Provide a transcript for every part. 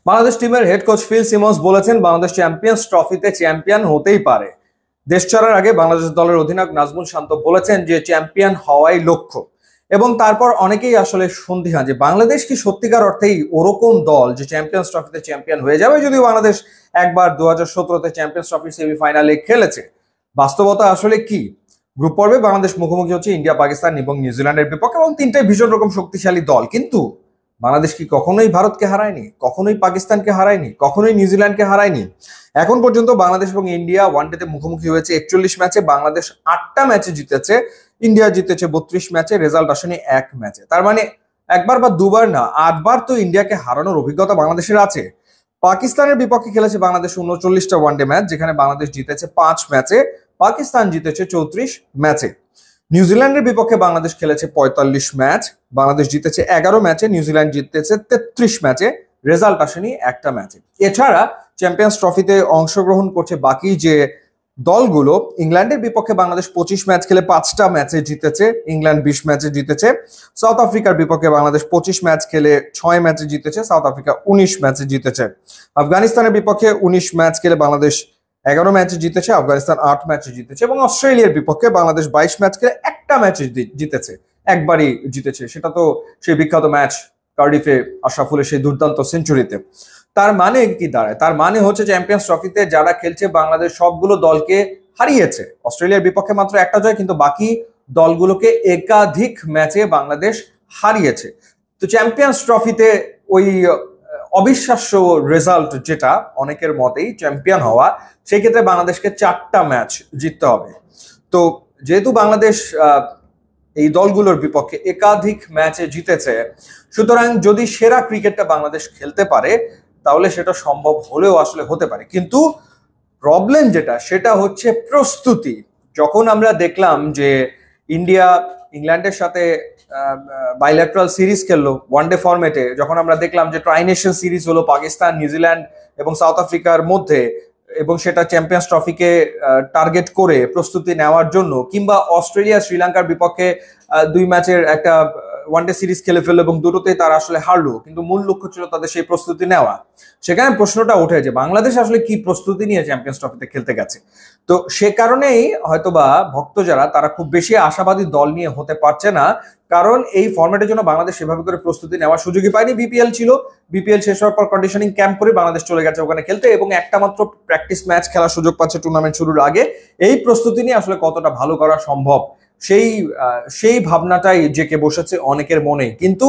বাংলাদেশ টিমের head coach Phil Simmons বলেছেন Bangladesh champions ট্রফিতে চ্যাম্পিয়ন হতেই পারে। দেশ ছাড়ার আগে বাংলাদেশ দলের অধিনায়ক নাজমুল শান্ত বলেছেন যে চ্যাম্পিয়ন হওয়াই লক্ষ্য। এবং তারপর অনেকেই আসলে সন্দিহান যে বাংলাদেশ কি সত্যিকার অর্থেই ওরকম দল যে চ্যাম্পিয়ন্স ট্রফিতে চ্যাম্পিয়ন হয়ে যাবে, যদিও বাংলাদেশ একবার 2017-তে চ্যাম্পিয়ন্স ট্রফির সেমিফাইনালে খেলেছে। বাস্তবতা আসলে কি? গ্রুপ পর্বে বাংলাদেশ মুখোমুখি হচ্ছে ইন্ডিয়া, পাকিস্তান এবং নিউজিল্যান্ডের বিপক্ষে, এবং তিনটাই ভীষণ রকম শক্তিশালী দল। কিন্তু বাংলাদেশ কি কখনোই ভারতকে হারায়নি, কখনোই পাকিস্তানকে হারায়নি, কখনোই নিউজিল্যান্ডকে হারায়নি। এখন পর্যন্ত বাংলাদেশ এবং ইন্ডিয়া ওয়ানডেতে মুখোমুখি হয়েছে 41 ম্যাচে। বাংলাদেশ 8টা ম্যাচে জিতেছে, ইন্ডিয়া জিতেছে 32 ম্যাচে, রেজাল্ট আসেনি এক ম্যাচে। তার মানে একবার বা দুবার না, 8বার তো ইন্ডিয়াকে হারানোর অভিজ্ঞতা বাংলাদেশের আছে। পাকিস্তানের বিপক্ষে খেলেছে বাংলাদেশ 39টা ওয়ানডে ম্যাচ, যেখানে বাংলাদেশ জিতেছে 5 ম্যাচে, পাকিস্তান জিতেছে 34 ম্যাচে। নিউজিল্যান্ডের বিপক্ষে বাংলাদেশ খেলেছে 45 ম্যাচ, বাংলাদেশ জিতেছে 11 ম্যাচে, নিউজিল্যান্ড জিতেছে 33 ম্যাচে, রেজাল্ট আসেনি একটা ম্যাচে। এছাড়া চ্যাম্পিয়ন্স ট্রফিতে অংশগ্রহণ করছে বাকি যে দলগুলো। ইংল্যান্ডের বিপক্ষে বাংলাদেশ 25 ম্যাচ খেলে 5টা ম্যাচে জিতেছে, ইংল্যান্ড 20 ম্যাচে জিতেছে। সাউথ আফ্রিকার বিপক্ষে বাংলাদেশ 25 ম্যাচ খেলে 6 ম্যাচে জিতেছে, সাউথ আফ্রিকা 19 ম্যাচে জিতেছে। আফগানিস্তানের বিপক্ষে 19 ম্যাচ খেলে বাংলাদেশ 11 ম্যাচে জিতেছে, আফগানিস্তান 8 ম্যাচে জিতেছে। এবং অস্ট্রেলিয়ার বিপক্ষে বাংলাদেশ 22 ম্যাচ খেলে একটা ম্যাচে জিতেছে, একবারই জিতেছে, সেটা তো সেই বিখ্যাত ম্যাচ কার্ডিফে আশরাফুলের সেই দুর্দান্ত সেঞ্চুরিতে। তার মানে কি দাঁড়ায়? তার মানে হচ্ছে চ্যাম্পিয়ন্স ট্রফিতে যারা খেলছে বাংলাদেশ সবগুলো দলকে হারিয়েছে। অস্ট্রেলিয়ার বিপক্ষে মাত্র একটা জয়, কিন্তু বাকি দলগুলোকে একাধিক ম্যাচে বাংলাদেশ হারিয়েছে। তো চ্যাম্পিয়ন্স ট্রফিতে ওই অবিশ্বাস্য রেজাল্ট যেটা অনেকের মতেই চ্যাম্পিয়ন হওয়া, সেই ক্ষেত্রে বাংলাদেশকে 4টা ম্যাচ জিততে হবে। তো যেহেতু বাংলাদেশ এই দলগুলোর বিপক্ষে একাধিক ম্যাচে জিতেছে, সুতরাং যদি সেরা ক্রিকেটটা বাংলাদেশ খেলতে পারে তাহলে সেটা সম্ভব হলেও আসলে হতে পারে। কিন্তু প্রবলেম যেটা, সেটা হচ্ছে প্রস্তুতি। যখন আমরা দেখলাম যে ইন্ডিয়া ইংল্যান্ডের সাথে বাইল্যাটারাল সিরিজ খেললো ওয়ানডে ফরম্যাটে, যখন আমরা দেখলাম যে ট্রাইনেশন সিরিজ হলো পাকিস্তান, নিউজিল্যান্ড এবং সাউথ আফ্রিকার মধ্যে, এবং সেটা চ্যাম্পিয়ন্স ট্রফিকে টার্গেট করে প্রস্তুতি নেওয়ার জন্য, কিংবা অস্ট্রেলিয়া শ্রীলঙ্কার বিপক্ষে 2 ম্যাচের একটা ওয়ানডে সিরিজ খেলে ফেললো এবং দুটোতেই তারা আসলে হারলো, কিন্তু মূল লক্ষ্য ছিল তাদের সেই প্রস্তুতি নেওয়া। সেখানে প্রশ্নটা ওঠে যে বাংলাদেশ আসলে কি প্রস্তুতি নিয়ে চ্যাম্পিয়ন্স ট্রফিতে খেলতে গেছে। তো সে কারণেই হয়তোবা ভক্ত যারা, তারা খুব বেশি আশাবাদী দল নিয়ে হতে পারছে না, কারণ এই ফরম্যাটের জন্য বাংলাদেশ সেভাবে করে প্রস্তুতি নেওয়ার সুযোগই পায়নি। বিপিএল ছিল, বিপিএল শেষ হওয়ার পর কন্ডিশনিং ক্যাম্প করে বাংলাদেশ চলে গেছে ওখানে খেলতে, এবং একটা মাত্র প্র্যাকটিস ম্যাচ খেলার সুযোগ পাচ্ছে টুর্নামেন্ট শুরুর আগে। এই প্রস্তুতি নিয়ে আসলে কতটা ভালো করা সম্ভব, সেই ভাবনাটাই জেকে বসেছে অনেকের মনে। কিন্তু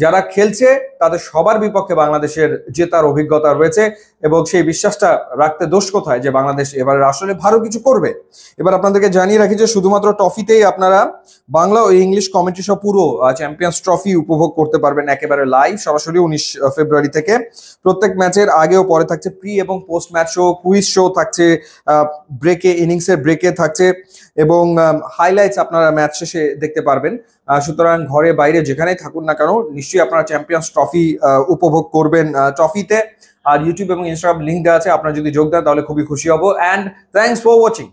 যারা খেলছে তাদের সবার বিপক্ষে বাংলাদেশের জেতার অভিজ্ঞতা রয়েছে, এবং সেই বিশ্বাসটা রাখতে দোষ কোথায় যে বাংলাদেশ এবারে আসলে ভালো কিছু করবে। এবার আপনাদেরকে জানিয়ে রাখি যে শুধুমাত্র ট্রফিতেই আপনারা বাংলা ও ইংলিশ কমেন্ট্রি সহ পুরো চ্যাম্পিয়ন্স ট্রফি উপভোগ করতে পারবেন একেবারে লাইভ, সরাসরি 19 ফেব্রুয়ারি থেকে। প্রত্যেক ম্যাচের আগে ও পরে থাকছে প্রি এবং post match show, quiz show থাকছে, ব্রেকে, ইনিংসের ব্রেকে থাকছে, এবং হাইলাইটস আপনারা ম্যাচ শেষে দেখতে পারবেন। সুতরাং ঘরে বাইরে যেখানেই থাকুন না কেন, নিশ্চয়ই আপনারা চ্যাম্পিয়ন্স ট্রফি উপভোগ করবেন ট্রফিতে। আর ইউটিউব এবং ইনস্টাগ্রাম লিঙ্ক দেওয়া আছে, আপনারা যদি যোগ দেন তাহলে খুবই খুশি হব। And thanks for watching.